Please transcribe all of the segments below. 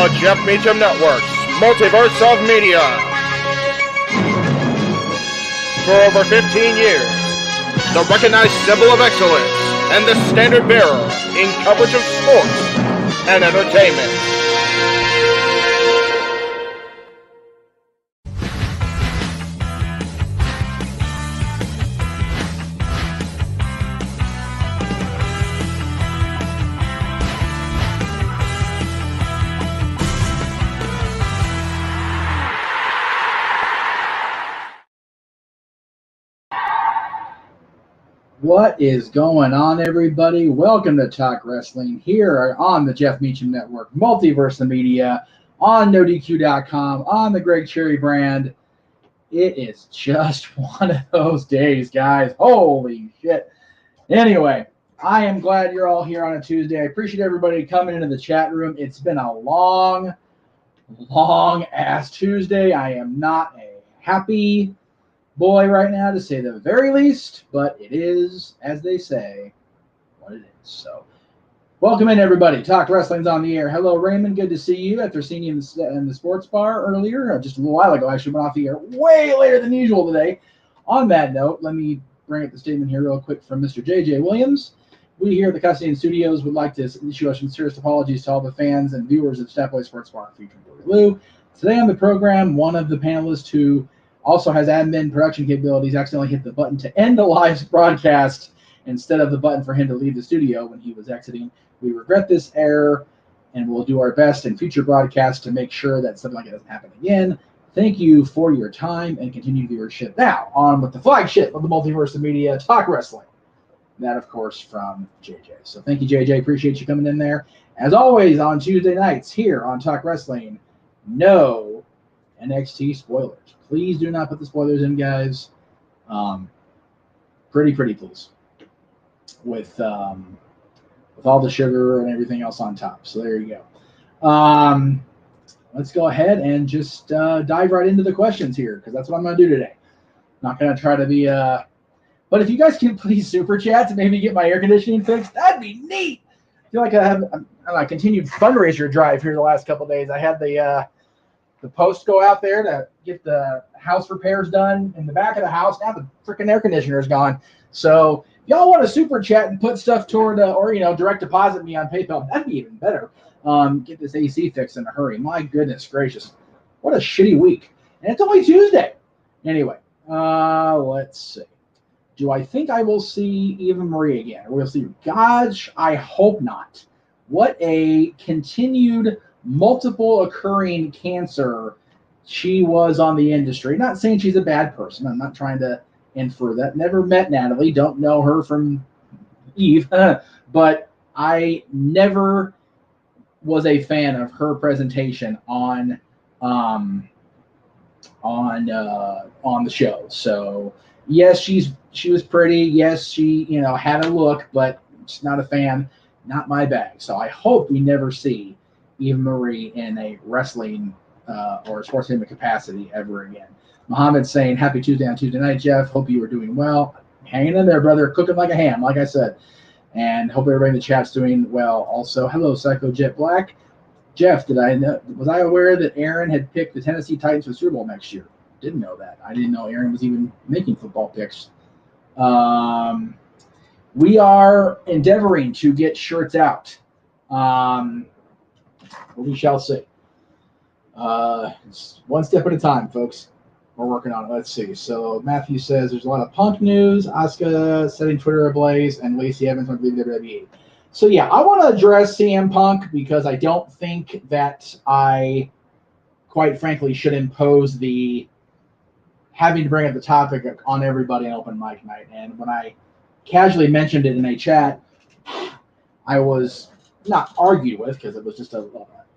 The Jeff Meacham Network's multiverse of media. For over 15 years, the recognized symbol of excellence and the standard bearer in coverage of sports and entertainment. What is going on, everybody? Welcome to Talk Wrestling here on the Jeff Meacham Network, Multiverse of Media, on NoDQ.com, on the Greg Cherry brand. It is just one of those days, guys. Holy shit. Anyway, I am glad you're all here on a Tuesday. I appreciate everybody coming into the chat room. It's been a long-ass Tuesday. I am not a happy boy right now, to say the very least, but it is, as they say, what it is. So welcome in, everybody. Talk Wrestling's on the air. Hello, Raymond. Good to see you. After seeing you in the sports bar earlier, just a little while ago, I actually went off the air way later than usual today. On that note, let me bring up the statement here real quick from Mr. J.J. Williams. We here at the Custodian Studios would like to issue our sincerest apologies to all the fans and viewers of Stepway Sports Bar featuring Lou. Today on the program, one of the panelists who also has admin production capabilities accidentally hit the button to end the live broadcast instead of the button for him to leave the studio when he was exiting. We regret this error, and we'll do our best in future broadcasts to make sure that something like it doesn't happen again. Thank you for your time and continued viewership. Now, on with the flagship of the Multiverse of Media, Talk Wrestling. That, of course, from JJ. So thank you, JJ. Appreciate you coming in there. As always, on Tuesday nights here on Talk Wrestling, no NXT spoilers. Please do not put the spoilers in, guys. Pretty please. With all the sugar and everything else on top. So there you go. Let's go ahead and just dive right into the questions here, because that's what I'm going to do today. Not going to try to be but if you guys can please super chat to maybe get my air conditioning fixed, that'd be neat. I feel like I have a continued fundraiser drive here the last couple of days. I had the post go out there to get the house repairs done in the back of the house. Now the freaking air conditioner is gone. So if y'all want to super chat and put stuff toward, or direct deposit me on PayPal, that'd be even better. Get this AC fixed in a hurry. My goodness gracious, what a shitty week. And it's only Tuesday. Anyway, let's see. Do I think I will see Eva Marie again? We'll see. Gosh, I hope not. What a continued multiple occurring cancer she was on the industry. Not saying she's a bad person. I'm not trying to infer that. Never met Natalie. Don't know her from Eve. But I never was a fan of her presentation on the show. So yes, she was pretty. Yes, she had a look, but just not a fan. Not my bag. So I hope we never see Eva Marie in a wrestling or sports entertainment capacity ever again. Muhammad saying, happy Tuesday on Tuesday night, Jeff. Hope you are doing well. Hanging in there, brother. Cooking like a ham, like I said. And hope everybody in the chat's doing well. Also, hello, Psycho Jet Black. Jeff, was I aware that Aaron had picked the Tennessee Titans for the Super Bowl next year? Didn't know that. I didn't know Aaron was even making football picks. We are endeavoring to get shirts out. We shall see. It's one step at a time, folks. We're working on it. Let's see. So Matthew says there's a lot of Punk news. Asuka setting Twitter ablaze, and Lacey Evans wants to leave WWE. So yeah, I want to address CM Punk because I don't think that I, quite frankly, should impose the having to bring up the topic on everybody on open mic night. And when I casually mentioned it in a chat, I was not argued with because it was just a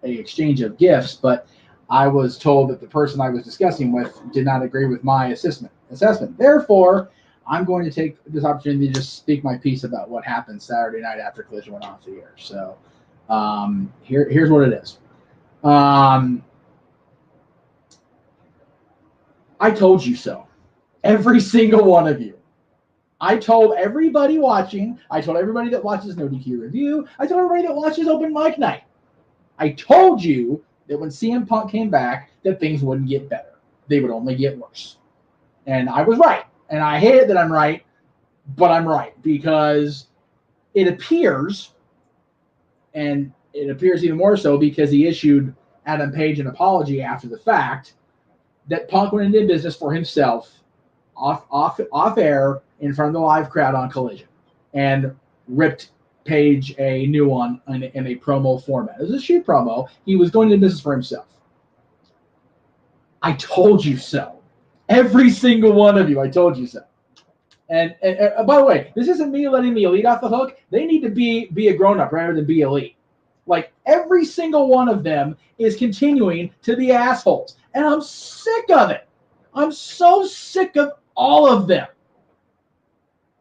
exchange of gifts, but I was told that the person I was discussing with did not agree with my assessment. Therefore, I'm going to take this opportunity to just speak my piece about what happened Saturday night after Collision went off the air. So here's what it is. I told you so. Every single one of you. I told everybody watching. I told everybody that watches NoDQ Review. I told everybody that watches Open Mic Night. I told you that when CM Punk came back, that things wouldn't get better. They would only get worse. And I was right. And I hate it that I'm right, but I'm right because it appears, and it appears even more so because he issued Adam Page an apology after the fact, that Punk went into business for himself off air in front of the live crowd on Collision and ripped Page a new one in a promo format. It was a shoot promo. He was going into business for himself. I told you so. Every single one of you, I told you so. And by the way, this isn't me letting the elite off the hook. They need to be a grown-up rather than be elite. Like, every single one of them is continuing to be assholes. And I'm sick of it. I'm so sick of all of them.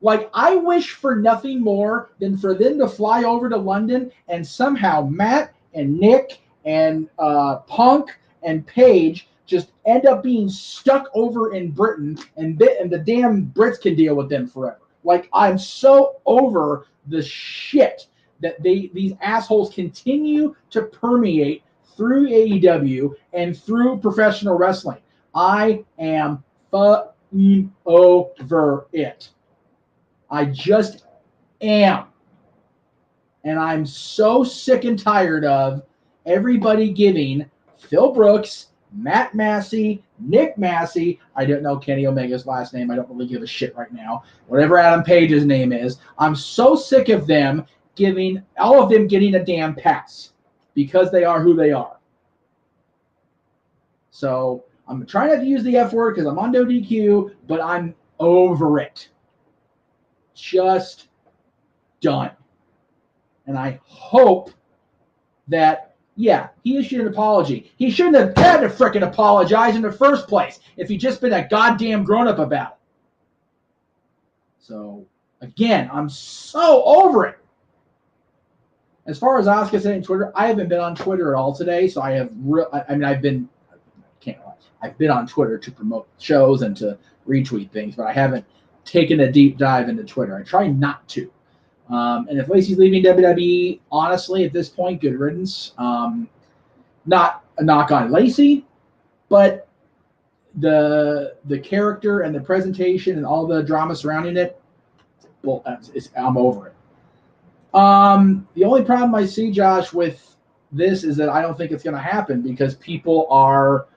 Like, I wish for nothing more than for them to fly over to London and somehow Matt and Nick and Punk and Paige just end up being stuck over in Britain, and the damn Brits can deal with them forever. Like, I'm so over the shit that these assholes continue to permeate through AEW and through professional wrestling. I am fucking over it. I just am. And I'm so sick and tired of everybody giving Phil Brooks, Matt Massey, Nick Massey, I don't know Kenny Omega's last name, I don't really give a shit right now, whatever Adam Page's name is, I'm so sick of them all of them getting a damn pass because they are who they are. So I'm trying not to use the F word because I'm on NoDQ, but I'm over it. Just done. And I hope that, yeah, he issued an apology. He shouldn't have had to frickin' apologize in the first place if he'd just been a goddamn grown-up about it. So, again, I'm so over it. As far as Asuka saying Twitter, I haven't been on Twitter at all today, so I've been on Twitter to promote shows and to retweet things, but I haven't taken a deep dive into Twitter. I try not to. And if Lacey's leaving WWE, honestly, at this point, good riddance. Not a knock on Lacey, but the character and the presentation and all the drama surrounding it, well, I'm over it. The only problem I see, Josh, with this is that I don't think it's going to happen because people are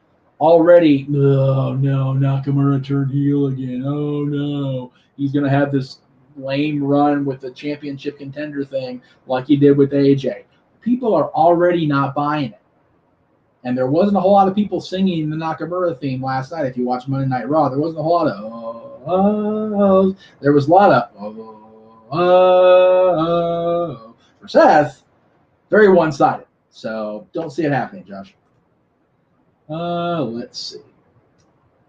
already, oh no, Nakamura turned heel again. Oh no, he's going to have this lame run with the championship contender thing like he did with AJ. People are already not buying it. And there wasn't a whole lot of people singing the Nakamura theme last night. If you watch Monday Night Raw, there wasn't a whole lot of there was a lot of for Seth. Very one-sided. So don't see it happening, Josh. Let's see.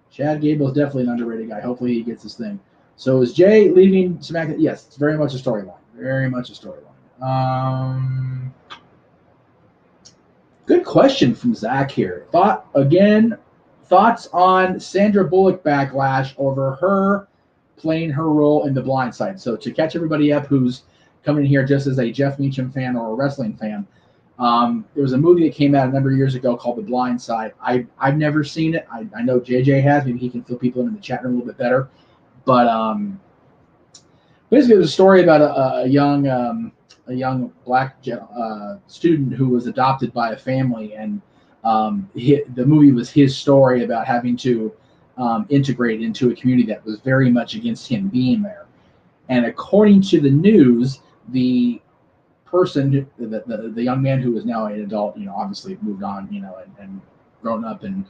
Chad Gable's definitely an underrated guy. Hopefully he gets this thing. So is Jay leaving SmackDown? Yes, it's very much a storyline. Very much a storyline. Good question from Zach here. Thoughts on Sandra Bullock backlash over her playing her role in The Blind Side. So to catch everybody up who's coming here just as a Jeff Meacham fan or a wrestling fan, there was a movie that came out a number of years ago called The Blind Side. I've never seen it. I know JJ has. Maybe he can fill people in the chat room a little bit better. But basically, it was a story about a young black student who was adopted by a family, and the movie was his story about having to integrate into a community that was very much against him being there. And according to the news, the person, the young man who is now an adult, obviously moved on, and grown up and,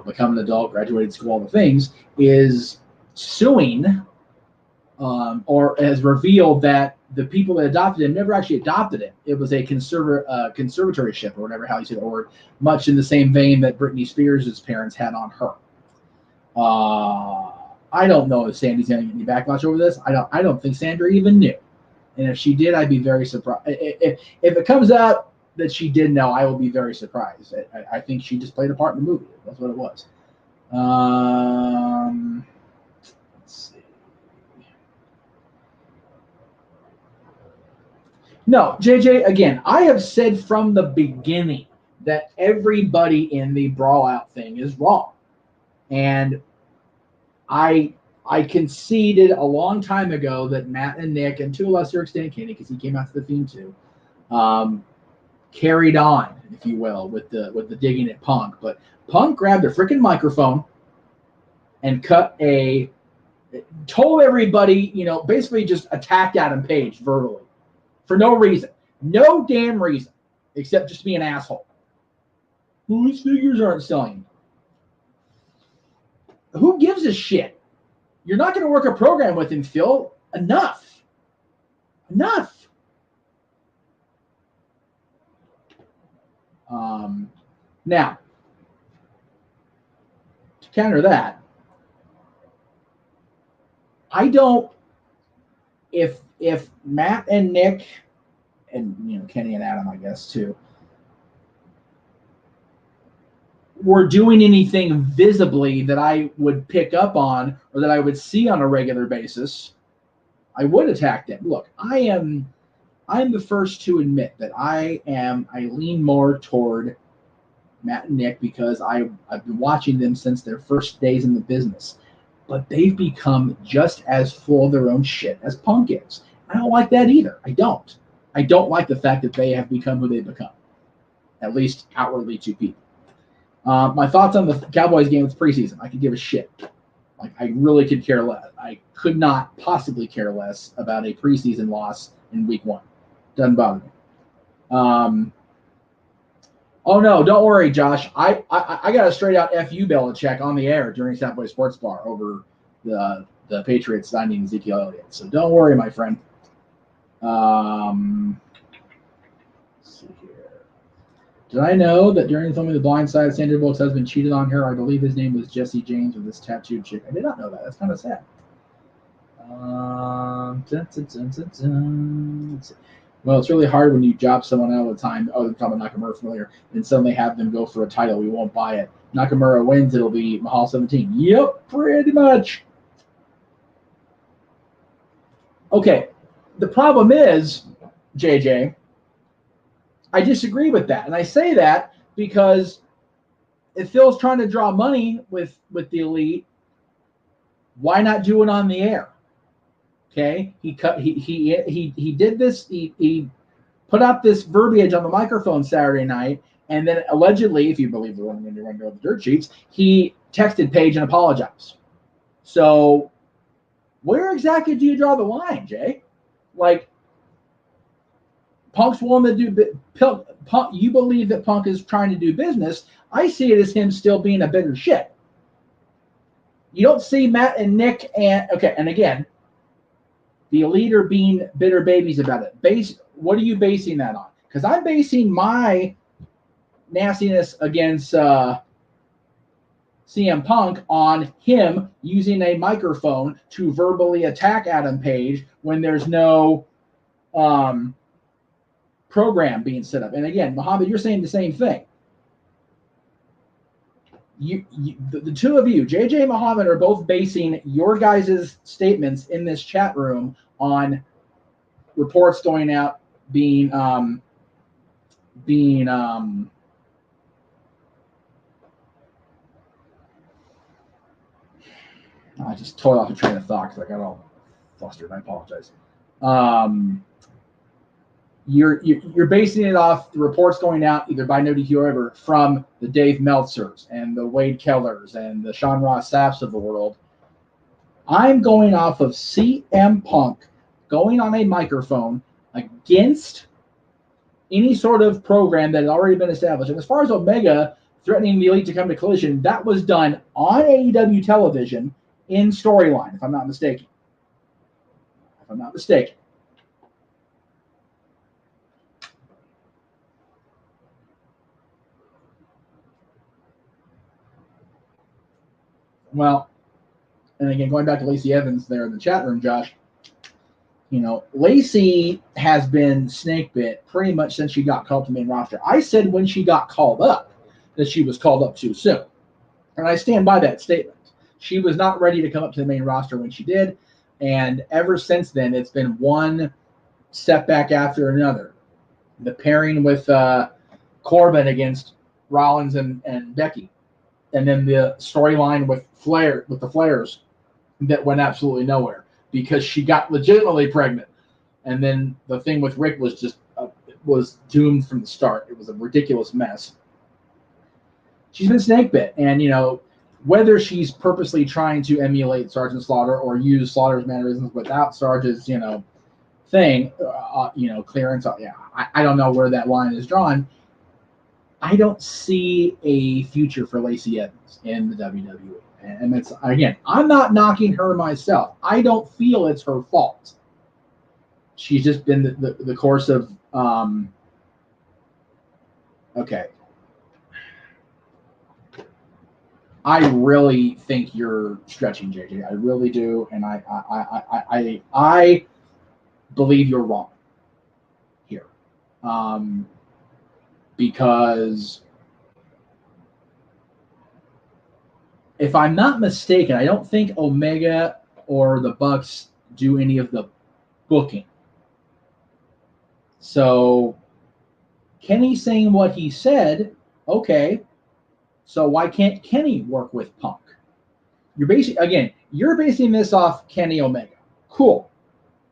become an adult, graduated school, all the things, is suing or has revealed that the people that adopted him never actually adopted him. It was a conservatorship or whatever, how you say the word, much in the same vein that Britney Spears' parents had on her. I don't know if Sandy's going to get any backlash over this. I don't think Sandra even knew. And if she did, I'd be very surprised. If it comes out that she did know, I will be very surprised. I think she just played a part in the movie. That's what it was. Let's see. No, JJ, again, I have said from the beginning that everybody in the brawl out thing is wrong. And I conceded a long time ago that Matt and Nick, and to a lesser extent Kenny, because he came out to the theme too, carried on, if you will, with the digging at Punk. But Punk grabbed a freaking microphone and told everybody, basically just attacked Adam Page verbally for no reason. No damn reason, except just to be an asshole. Whose figures aren't selling? Who gives a shit? You're not going to work a program with him, Phil. Enough. Now, to counter that, I don't. If Matt and Nick, and Kenny and Adam, I guess too, were doing anything visibly that I would pick up on or that I would see on a regular basis, I would attack them. Look, I'm the first to admit that I lean more toward Matt and Nick because I've been watching them since their first days in the business. But they've become just as full of their own shit as Punk is. I don't like that either. I don't. I don't like the fact that they have become who they've become, at least outwardly to people. My thoughts on the Cowboys game with preseason. I could give a shit. Like, I really could care less. I could not possibly care less about a preseason loss in week 1. Doesn't bother me. Oh, no, don't worry, Josh. I got a straight-out FU Belichick on the air during Southway Sports Bar over the Patriots signing Ezekiel Elliott. So don't worry, my friend. Let's see here. Did I know that during the filming of The Blind Side, Sandra Bullock's husband cheated on her? I believe his name was Jesse James with this tattooed chick. I did not know that. That's kind of sad. Let's see. Well, it's really hard when you job someone out all the time. Oh, they're talking about Nakamura familiar. And suddenly have them go for a title. We won't buy it. Nakamura wins. It'll be Mahal 17. Yep, pretty much. Okay. The problem is, JJ, I disagree with that. And I say that because if Phil's trying to draw money with the Elite, why not do it on the air? Okay, he did this. He put out this verbiage on the microphone Saturday night, and then allegedly, if you believe the one when you want to go to the dirt sheets, he texted Paige and apologized. So, where exactly do you draw the line, Jay? Like, Punk's willing to do. Punk, you believe that Punk is trying to do business. I see it as him still being a bitter shit. You don't see Matt and Nick and again. The Elite are being bitter babies about it. What are you basing that on? Because I'm basing my nastiness against CM Punk on him using a microphone to verbally attack Adam Page when there's no program being set up. And again, Muhammad, you're saying the same thing. The two of you, JJ and Muhammad, are both basing your guys' statements in this chat room on reports going out being I just tore off the train of thought because I got all flustered. I apologize. You're basing it off the reports going out either by NoDQ or whatever from the Dave Meltzers and the Wade Kellers and the Sean Ross Sapps of the world. I'm going off of CM Punk going on a microphone against any sort of program that had already been established. And as far as Omega threatening the Elite to come to Collision, that was done on AEW television in storyline, if I'm not mistaken. Well, and again, going back to Lacey Evans there in the chat room, Josh, Lacey has been snake bit pretty much since she got called to the main roster. I said when she got called up that she was called up too soon. And I stand by that statement. She was not ready to come up to the main roster when she did. And ever since then, it's been one setback after another. The pairing with Corbin against Rollins and Becky, and then the storyline with the Flairs that went absolutely nowhere because she got legitimately pregnant, and then the thing with Rick was just was doomed from the start. It was a ridiculous mess. She's been snake bit, and whether she's purposely trying to emulate Sergeant Slaughter or use Slaughter's mannerisms without Sarge's thing, clearance. Yeah, I don't know where that line is drawn. I don't see a future for Lacey Evans in the WWE. And it's, again, I'm not knocking her myself. I don't feel it's her fault. She's just been the course of, okay. I really think you're stretching, JJ. I really do. And I believe you're wrong here. Because if I'm not mistaken, I don't think Omega or the Bucks do any of the booking. So Kenny saying what he said, okay, so why can't Kenny work with Punk? You're basing this off Kenny Omega. Cool.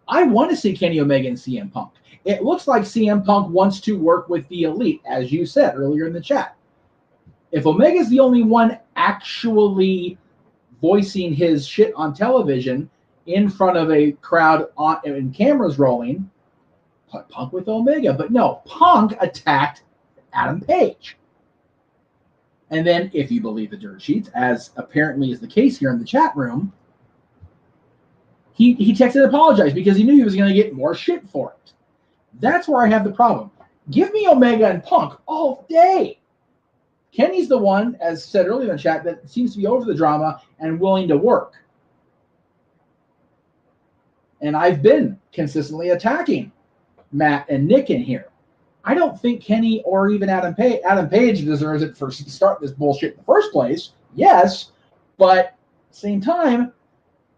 I want to see Kenny Omega and CM Punk. It looks like CM Punk wants to work with the Elite, as you said earlier in the chat. If Omega's the only one actually voicing his shit on television in front of a crowd and cameras rolling, put Punk with Omega. But no, Punk attacked Adam Page. And then, if you believe the dirt sheets, as apparently is the case here in the chat room, he texted and apologized because he knew he was going to get more shit for it. That's where I have the problem. Give me Omega and Punk all day. Kenny's the one, as said earlier in the chat, that seems to be over the drama and willing to work. And I've been consistently attacking Matt and Nick in here. I don't think Kenny or even Adam Page deserves it for starting this bullshit in the first place. Yes, but at the same time,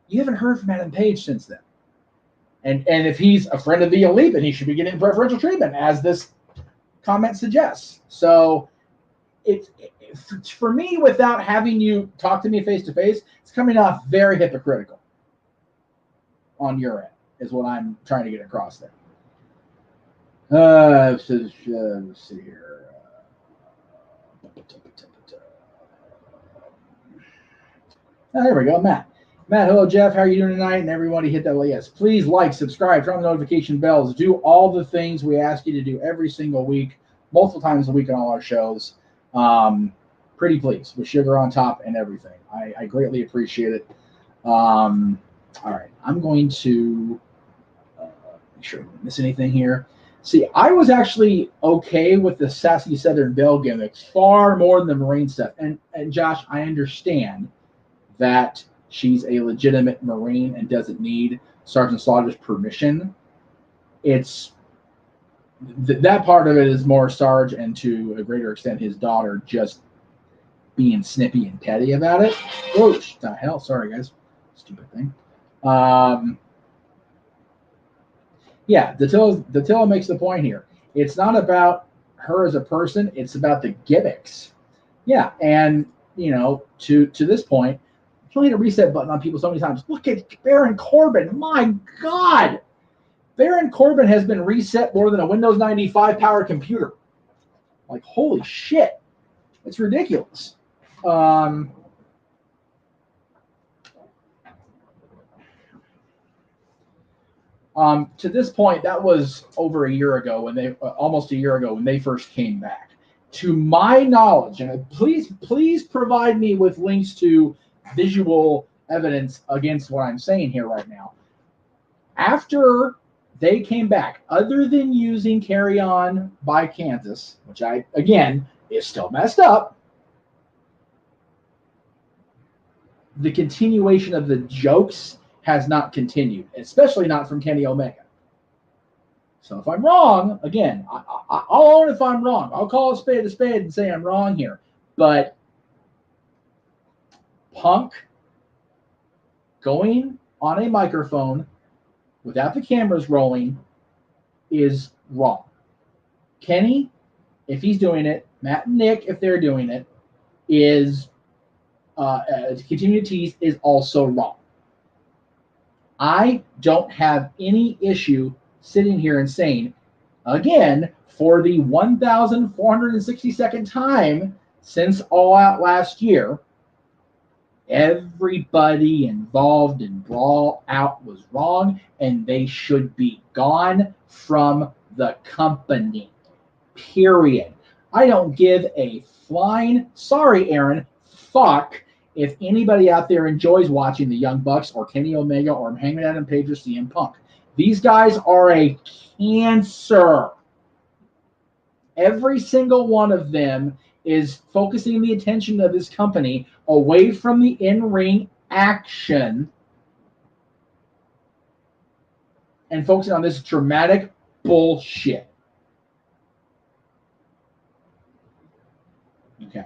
you haven't heard from Adam Page since then. And if he's a friend of the Elite, then he should be getting preferential treatment, as this comment suggests. So for me, without having you talk to me face to face, it's coming off very hypocritical on your end, is what I'm trying to get across there. Let's see here. There we go, Matt. Matt, hello, Jeff. How are you doing tonight? And everybody hit that yes. Please like, subscribe, turn on the notification bells. Do all the things we ask you to do every single week, multiple times a week on all our shows. Pretty please, with sugar on top and everything. I greatly appreciate it. All right. I'm going to make sure I don't miss anything here. See, I was actually okay with the Sassy Southern Belle gimmicks far more than the Marine stuff. And Josh, I understand that she's a legitimate Marine and doesn't need Sergeant Slaughter's permission. It's that part of it is more Sarge and to a greater extent his daughter just being snippy and petty about it. Oh, the hell! Sorry, guys. Stupid thing. Yeah, Dattilo makes the point here. It's not about her as a person. It's about the gimmicks. Yeah, and to this point, you only hit a reset button on people so many times. Look at Baron Corbin. My God. Baron Corbin has been reset more than a Windows 95 powered computer. Like, holy shit. It's ridiculous. To this point, that was over a year ago almost a year ago when they first came back. To my knowledge, and please provide me with links to visual evidence against what I'm saying here right now. After they came back, other than using Carry On by Kansas, which again is still messed up, the continuation of the jokes has not continued, especially not from Kenny Omega. So if I'm wrong, again, I'll own if I'm wrong. I'll call a spade and say I'm wrong here. But Punk going on a microphone without the cameras rolling is wrong. Kenny, if he's doing it, Matt and Nick, if they're doing it, is to continue to tease is also wrong. I don't have any issue sitting here and saying, again, for the 1,462nd time since All Out last year, everybody involved in Brawl Out was wrong, and they should be gone from the company. Period. I don't give a flying, sorry, Aaron, fuck if anybody out there enjoys watching the Young Bucks or Kenny Omega or Hangman Adam Page or CM Punk. These guys are a cancer. Every single one of them is focusing the attention of this company away from the in-ring action and focusing on this dramatic bullshit. Okay.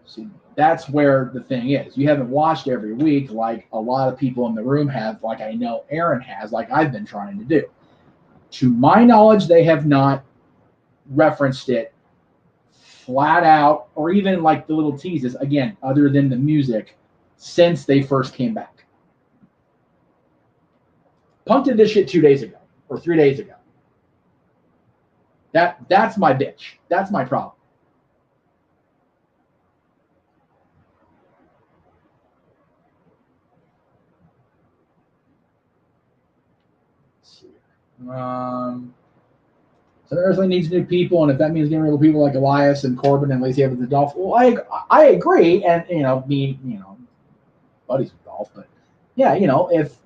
See, that's where the thing is. You haven't watched every week like a lot of people in the room have, like I know Aaron has, like I've been trying to do. To my knowledge, they have not referenced it flat out, or even like the little teases, again, other than the music, since they first came back. Punk did this shit 2 days ago, or 3 days ago. That's my bitch. That's my problem. Southern Wrestling needs new people, and if that means getting rid of people like Elias and Corbin and Lacey Evans and Dolph, well, I agree, and buddies with Dolph, but yeah,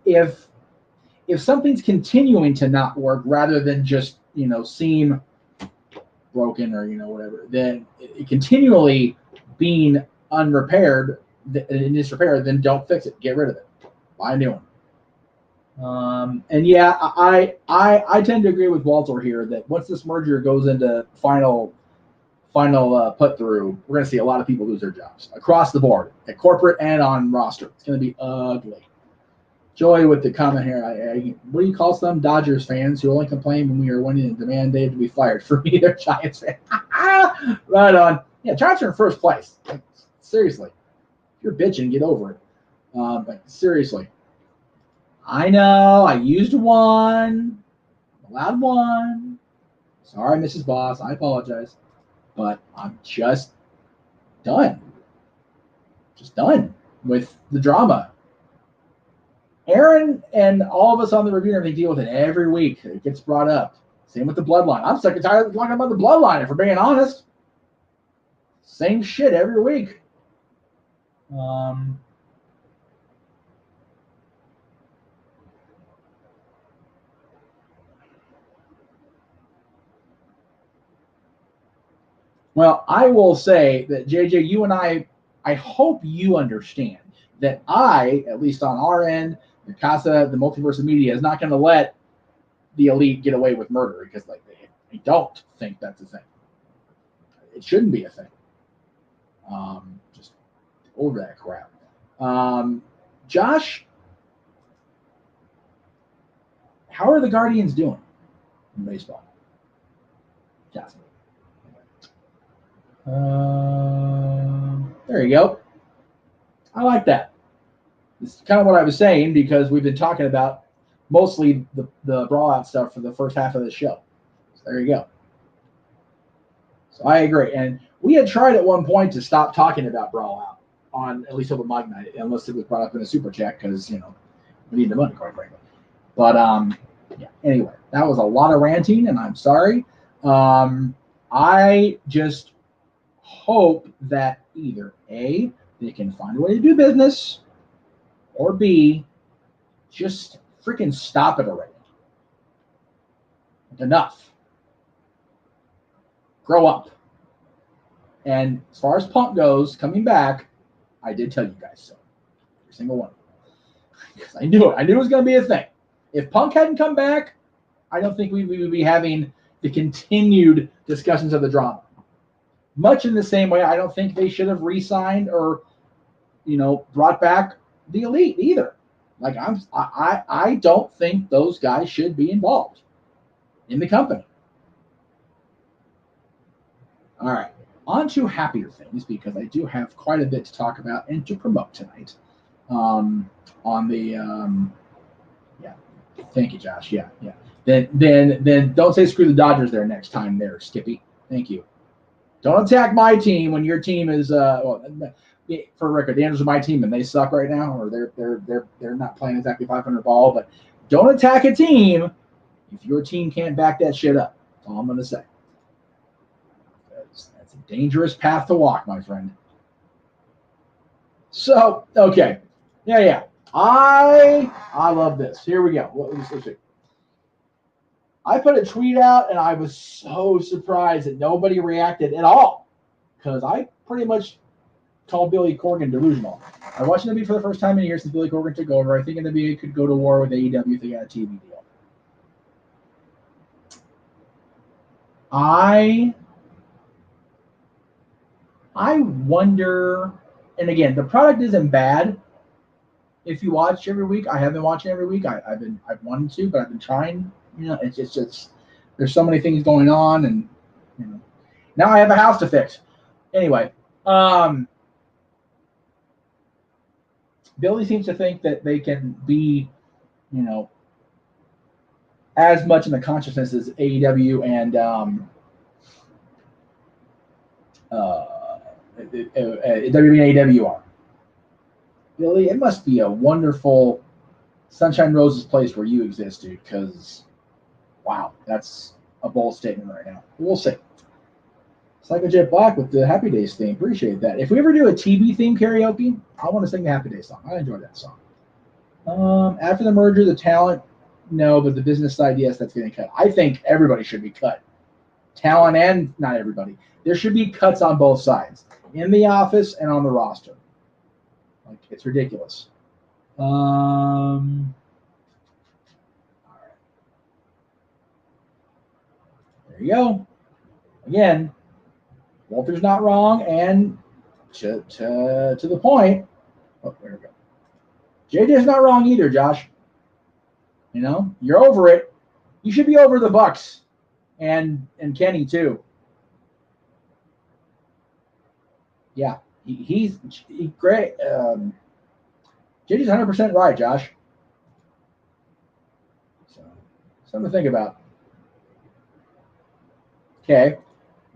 if something's continuing to not work rather than just seem broken or whatever, then it continually being unrepaired in disrepair, then don't fix it, get rid of it, buy a new one. And yeah, I tend to agree with Walter here that once this merger goes into final put through, we're going to see a lot of people lose their jobs across the board, at corporate and on roster. It's going to be ugly. Joy with the comment here. What do you call some Dodgers fans who only complain when we are winning and demand Dave to be fired? For me, they're Giants fans. Right on. Yeah, Giants are in first place. Like, seriously, if you're bitching, get over it. But seriously. I know, I used one, allowed one. Sorry, Mrs. Boss, I apologize. But I'm just done. Just done with the drama. Aaron and all of us on the review, they deal with it every week. It gets brought up. Same with the bloodline. I'm sick and tired of talking about the bloodline, if we're being honest. Same shit every week. Well, I will say that, JJ, you and I hope you understand that at least on our end, the Casa, the Multiverse of Media, is not going to let the Elite get away with murder because they don't think that's a thing. It shouldn't be a thing. Just over that crap. Josh, how are the Guardians doing in baseball? Jasmine. There you go. I like that. It's kind of what I was saying because we've been talking about mostly the Brawl Out stuff for the first half of the show. So there you go. So I agree. And we had tried at one point to stop talking about Brawl Out on at least over Mike Night, unless it was brought up in a super chat because, we need the money, quite frankly. But yeah, anyway, that was a lot of ranting, and I'm sorry. I just hope that either A, they can find a way to do business, or B, just freaking stop it already. Enough. Grow up. And as far as Punk goes, coming back, I did tell you guys so. Every single one. Because I knew it. I knew it was going to be a thing. If Punk hadn't come back, I don't think we would be having the continued discussions of the drama. Much in the same way, I don't think they should have re-signed or, brought back the Elite either. Like I don't think those guys should be involved in the company. All right. On to happier things, because I do have quite a bit to talk about and to promote tonight. On the yeah. Thank you, Josh. Yeah. Then don't say screw the Dodgers there next time there, Skippy. Thank you. Don't attack my team when your team is for the record, the Angels are my team and they suck right now, or they're not playing exactly 500 ball. But don't attack a team if your team can't back that shit up. That's all I'm gonna say. That's a dangerous path to walk, my friend. So okay, yeah. I love this. Here we go. Let's see. I put a tweet out and I was so surprised that nobody reacted at all, because I pretty much called Billy Corgan delusional. I watched NBA for the first time in years since Billy Corgan took over. I think NBA could go to war with AEW if they got a TV deal. I wonder, and again, the product isn't bad. If you watch every week, I have been watching every week. I've wanted to, but I've been trying. It's just there's so many things going on, and now I have a house to fix. Anyway, Billy seems to think that they can be, as much in the consciousness as AEW and WWE and AEW are. Billy, it must be a wonderful Sunshine Roses place where you exist, dude, because, wow, that's a bold statement right now. We'll see. Psycho Jet Black with the Happy Days theme. Appreciate that. If we ever do a TV theme karaoke, I want to sing the Happy Days song. I enjoy that song. After the merger, the talent, no, but the business side, yes, that's getting cut. I think everybody should be cut. Talent and not everybody. There should be cuts on both sides, in the office and on the roster. Like, it's ridiculous. All right. There you go. Again, Walter's not wrong, and to the point. Oh, there we go. JJ's not wrong either, Josh. You're over it. You should be over the Bucks and Kenny too. Yeah, he's great. JJ's 100% right, Josh. So, something to think about. Okay,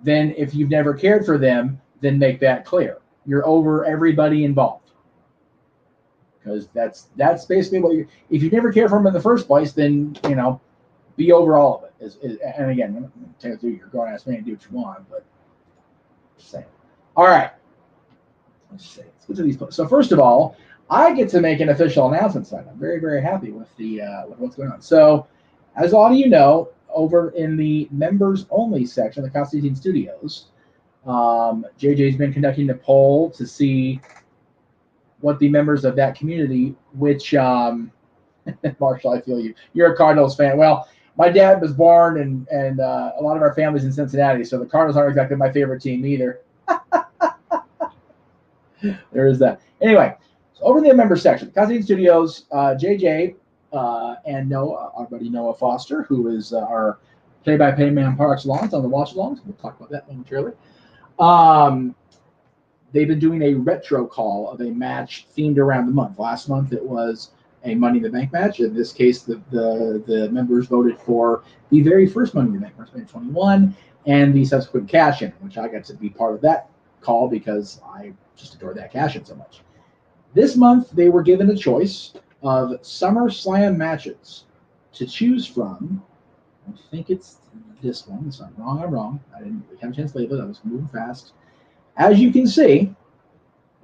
then if you've never cared for them, then make that clear. You're over everybody involved. Because that's basically what if you never cared for them in the first place, then, be over all of it. And again, technically you're going to ask me to do what you want, but just saying. All right. Let's see. Let's get to these. So first of all, I get to make an official announcement tonight. I'm very, very happy with with what's going on. So, as a lot of you know, over in the members only section of the Constantine Studios, JJ's been conducting a poll to see what the members of that community, which Marshall, I feel you. You're a Cardinals fan. Well, my dad was born and a lot of our family's in Cincinnati, so the Cardinals aren't exactly my favorite team either. There is that. Anyway, so over in the member section, Constantine Studios, JJ and Noah, our buddy Noah Foster, who is our play-by-play man par excellence on the watch-alongs. We'll talk about that momentarily. They've been doing a retro call of a match themed around the month. Last month it was a Money in the Bank match. In this case, the members voted for the very first Money in the Bank, WrestleMania 21, and the subsequent cash-in, which I got to be part of that call because I just adore that cash-in so much. This month, they were given a choice of SummerSlam matches to choose from. I think it's this one. So I'm wrong. I didn't have a chance to label it. I was moving fast. As you can see,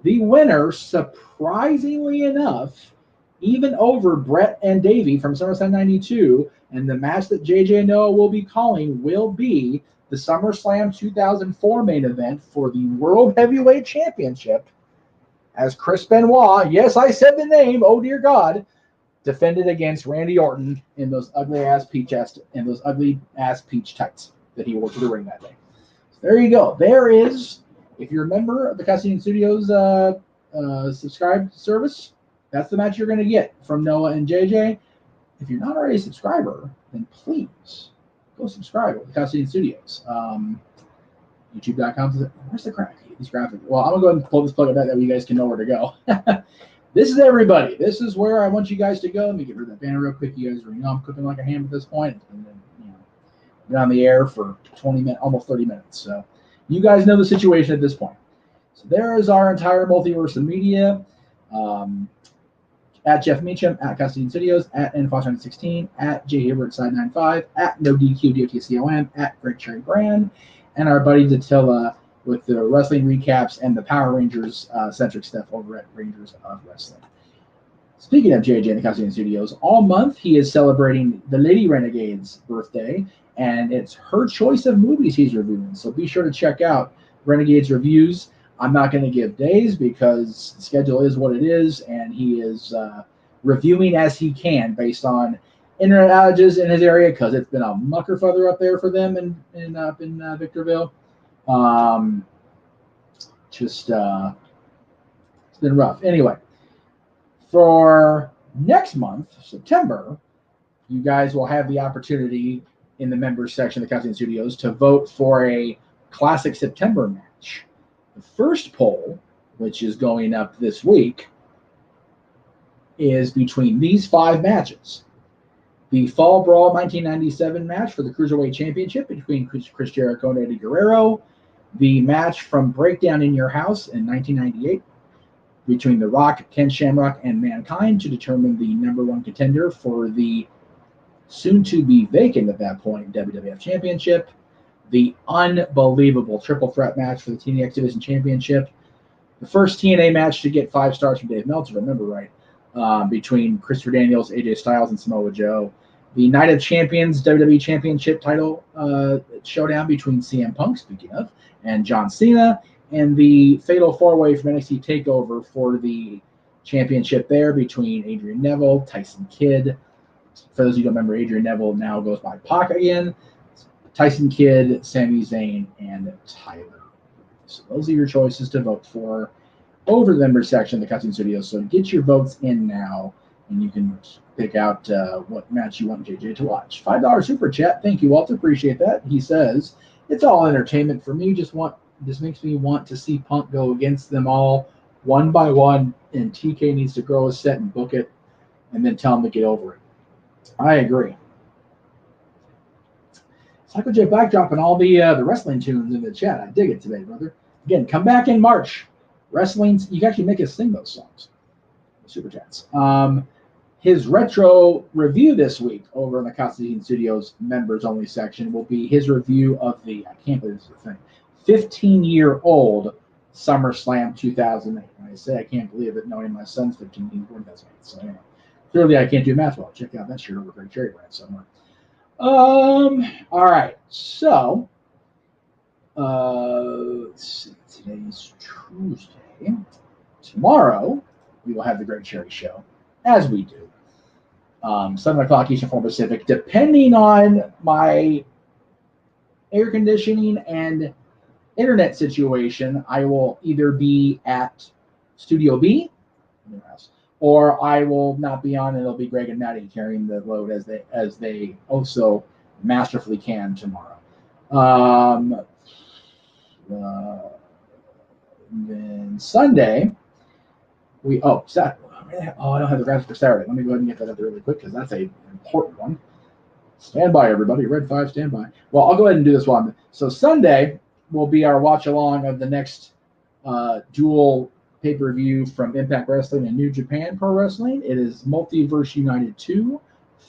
the winner, surprisingly enough, even over Brett and Davey from SummerSlam 92, and the match that JJ and Noah will be calling will be the SummerSlam 2004 main event for the World Heavyweight Championship, as Chris Benoit, yes, I said the name, oh dear God, defended against Randy Orton in those ugly ass peach tights that he wore to the ring that day. So there you go. There is, if you're a member of the Constantine Studios subscribe service, that's the match you're going to get from Noah and JJ. If you're not already a subscriber, then please go subscribe to the Constantine Studios. YouTube.com. Where's the graphic? These graphics. Well, I'm going to go ahead and pull this plug that way you guys can know where to go. This is everybody. This is where I want you guys to go. Let me get rid of that banner real quick. You guys already know I'm cooking like a ham at this point. It's been on the air for 20 minutes, almost 30 minutes. So you guys know the situation at this point. So there is our entire multiverse of media. At Jeff Meacham, at Constantine Studios, at N416, at JHibbert-Side95, at NoDQ DOTCOM, at Great Cherry Brand, and our buddy Datilla with the wrestling recaps and the Power Rangers centric stuff over at Rangers of Wrestling. Speaking of JJ and the Constantine Studios, all month he is celebrating the Lady Renegade's birthday, and it's her choice of movies he's reviewing. So be sure to check out Renegade's reviews. I'm not going to give days because the schedule is what it is, and he is reviewing as he can based on internet outages in his area because it's been a mucker feather up there for them up in Victorville. It's been rough. Anyway, for next month, September, you guys will have the opportunity in the members section of the Constantine Studios to vote for a Classic September match. The first poll, which is going up this week, is between these 5 matches. The Fall Brawl 1997 match for the Cruiserweight Championship between Chris Jericho and Eddie Guerrero. The match from Breakdown in Your House in 1998 between The Rock, Ken Shamrock, and Mankind to determine the #1 contender for the soon-to-be vacant at that point WWF Championship. The unbelievable triple threat match for the TNA X Division Championship. The first TNA match to get 5 stars from Dave Meltzer, remember right, between Christopher Daniels, AJ Styles, and Samoa Joe. The Night of Champions WWE Championship title showdown between CM Punk, speaking of, and John Cena. And the Fatal 4-Way from NXT TakeOver for the championship there between Adrian Neville, Tyson Kidd. For those of you who don't remember, Adrian Neville now goes by Pac again. Tyson Kidd, Sami Zayn, and Tyler. So those are your choices to vote for over the members section of the Constantine Studios. So get your votes in now, and you can pick out what match you want JJ to watch. $5 super chat. Thank you, Walter. Appreciate that. He says, it's all entertainment for me. Just makes me want to see Punk go against them all one by one, and TK needs to grow a set and book it, and then tell him to get over it. I agree. Psycho J Black dropping all the wrestling tunes in the chat. I dig it today, brother. Again, come back in March. Wrestling, you can actually make us sing those songs. Super chats. His retro review this week over in the Constantine Studios members only section will be his review of the, I can't believe this is a thing, 15-year-old SummerSlam 2008. And I say I can't believe it knowing my son's 15 being born 2008. So anyway, clearly I can't do math well. Check out that shirt over Great Cherry Brand somewhere. All right. So, let's see. Today's Tuesday. Tomorrow, we will have the Great Cherry Show, as we do. 7 o'clock Eastern 4 Pacific. Depending on my air conditioning and internet situation, I will either be at Studio B, or I will not be on, and it'll be Greg and Maddie carrying the load as they also masterfully can tomorrow. Then Sunday, I don't have the graphics for Saturday. Let me go ahead and get that up there really quick because that's an important one. Stand by, everybody. Red 5, stand by. Well, I'll go ahead and do this one. So Sunday will be our watch along of the next dual pay-per-view from Impact Wrestling and New Japan Pro Wrestling. It is Multiverse United 2,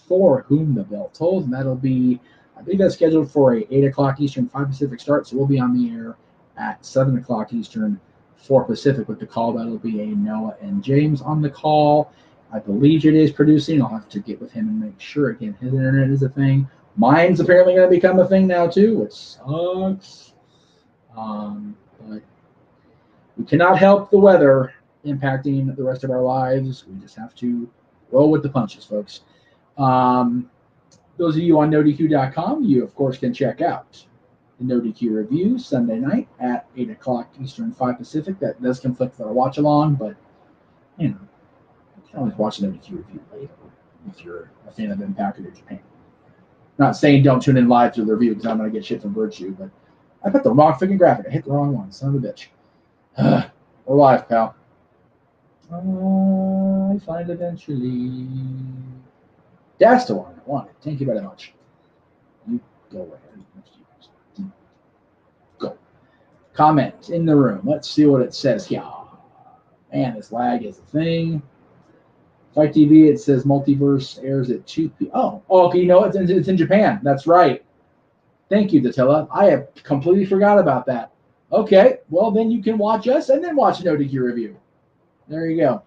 For Whom the Bell Tolls, and that'll be, I think that's scheduled for a 8 o'clock Eastern, 5 Pacific start, so we'll be on the air at 7 o'clock Eastern, 4 Pacific with the call. That'll be a Noah and James on the call. I believe JD is producing. I'll have to get with him and make sure. Again, his internet is a thing. Mine's apparently going to become a thing now, too, which sucks. But we cannot help the weather impacting the rest of our lives. We just have to roll with the punches, folks. Those of you on NoDQ.com, you, of course, can check out the NoDQ review Sunday night at 8 o'clock Eastern, 5 Pacific. That does conflict with our watch-along, but, you know, you can always watch the NoDQ review later if you're a fan of Impact or New Japan. Not saying don't tune in live to the review because I'm going to get shit from Virtue, but I put the wrong freaking graphic. I hit the wrong one. Son of a bitch. We're live, pal. I find eventually. That's the one I wanted. Thank you very much. You go ahead. Go. Comment in the room. Let's see what it says here. Man, this lag is a thing. Fight TV, it says Multiverse airs at 2 p.m. Oh, okay. You know it's in Japan. That's right. Thank you, Datilla. I have completely forgot about that. Okay, well then you can watch us and then watch a NoDQ review. There you go.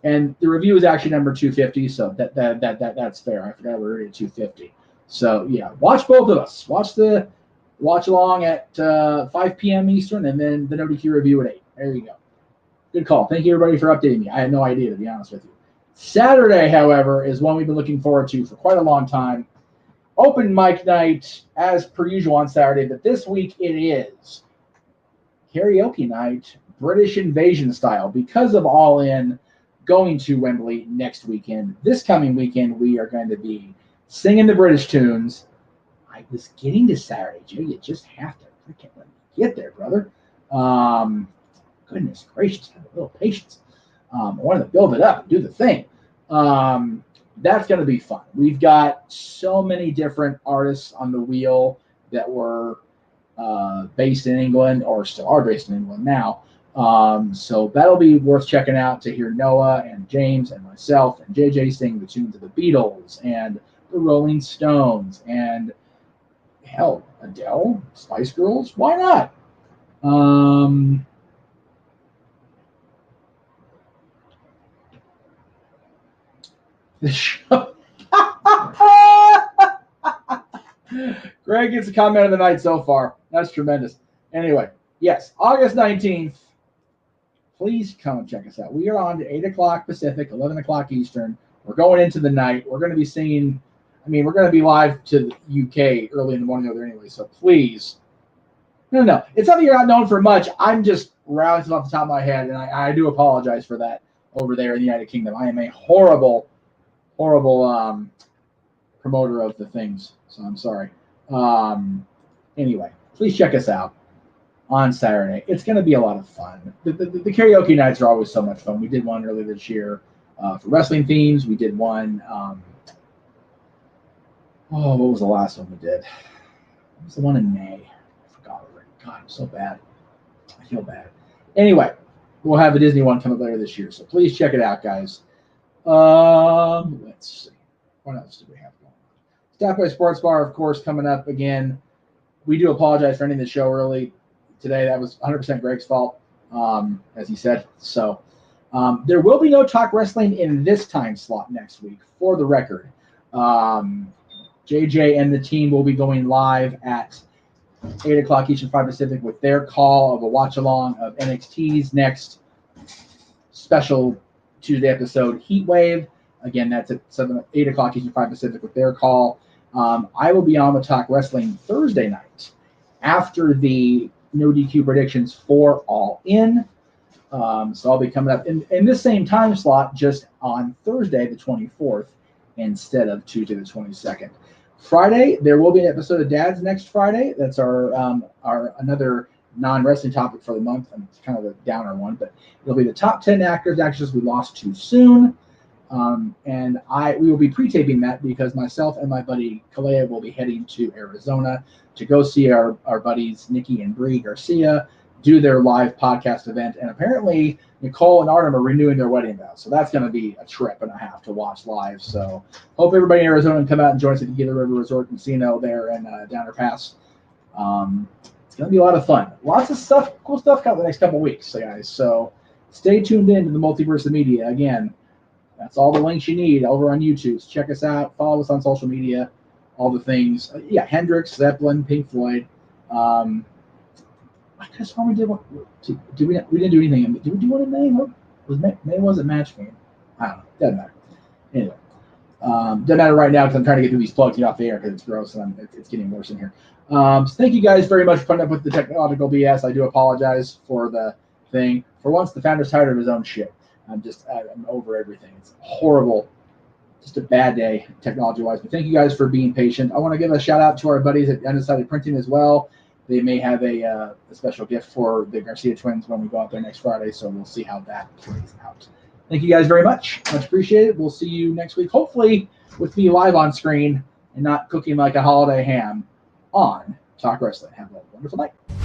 And the review is actually number 250, so that's fair. I forgot we're already at 250. So yeah, watch both of us. Watch along at 5 p.m. Eastern, and then the NoDQ review at 8. There you go. Good call. Thank you everybody for updating me. I had no idea, to be honest with you. Saturday, however, is one we've been looking forward to for quite a long time. Open mic night, as per usual on Saturday, but this week it is karaoke night, British Invasion style, because of All In going to Wembley next weekend. This coming weekend, we are going to be singing the British tunes. I was getting to Saturday, Joe. You just have to freaking let me get there, brother. Goodness gracious, have a little patience. I wanted to build it up and do the thing. That's going to be fun. We've got so many different artists on the wheel that were based in England or still are based in England now. So that'll be worth checking out to hear Noah and James and myself and JJ sing the tunes of the Beatles and the Rolling Stones and hell, Adele, Spice Girls. Why not? The show. Greg gets a comment of the night so far. That's tremendous. Anyway, yes, August 19th. Please come and check us out. We are on at 8 o'clock Pacific, 11 o'clock Eastern. We're going into the night. We're going to be singing. We're going to be live to the UK early in the morning over there anyway. So please. No. It's not that you're not known for much. I'm just rattling off the top of my head, and I do apologize for that over there in the United Kingdom. I am a horrible promoter of the things, so I'm sorry. Anyway, please check us out on Saturday. It's going to be a lot of fun. The karaoke nights are always so much fun. We did one earlier this year for wrestling themes. We did one. What was the last one we did? It was the one in May. I forgot already. God, I'm so bad. I feel bad. Anyway, we'll have a Disney one coming later this year, so please check it out, guys. Let's see. What else do we have going on? Staff by Sports Bar, of course, coming up again. We do apologize for ending the show early today. That was 100% Greg's fault, as he said. So there will be no Talk Wrestling in this time slot next week, for the record. JJ and the team will be going live at 8 o'clock Eastern, 5 Pacific with their call of a watch-along of NXT's next special Tuesday episode, Heat Wave. Again, that's at 8 o'clock Eastern, 5 Pacific with their call. I will be on the Talk Wrestling Thursday night after the NoDQ predictions for All In. So I'll be coming up in this same time slot, just on Thursday the 24th instead of Tuesday the 22nd. Friday, there will be an episode of Dads next Friday. That's our another non-wrestling topic for the month, and it's kind of a downer one, but it'll be the top 10 actors we lost too soon. And we will be pre-taping that because myself and my buddy Kalea will be heading to Arizona to go see our buddies Nikki and Bree Garcia do their live podcast event. And apparently Nicole and Artem are renewing their wedding vows. So that's going to be a trip and a half to watch live. So hope everybody in Arizona can come out and join us at the Gila River Resort and Casino there in Downer Pass. It's going to be a lot of fun. Lots of cool stuff coming the next couple weeks, guys. So stay tuned in to the Multiverse of Media. Again, that's all the links you need over on YouTube. So check us out. Follow us on social media. All the things. Hendrix, Zeppelin, Pink Floyd. I could have sworn we did one. We didn't do anything. Did we do one in May? May wasn't match game. I don't know. Doesn't matter. Anyway. Doesn't matter right now because I'm trying to get through these plugs off the air because it's gross and it's getting worse in here. So thank you guys very much for putting up with the technological BS. I do apologize for the thing. For once, the founder's tired of his own shit. I'm over everything. It's horrible. Just a bad day technology-wise. But thank you guys for being patient. I want to give a shout-out to our buddies at Undecided Printing as well. they may have a special gift for the Garcia twins when we go out there next Friday. So we'll see how that plays out. Thank you guys very much. Much appreciated. We'll see you next week, hopefully with me live on screen and not cooking like a holiday ham on Talk Wrestling. Have a wonderful night.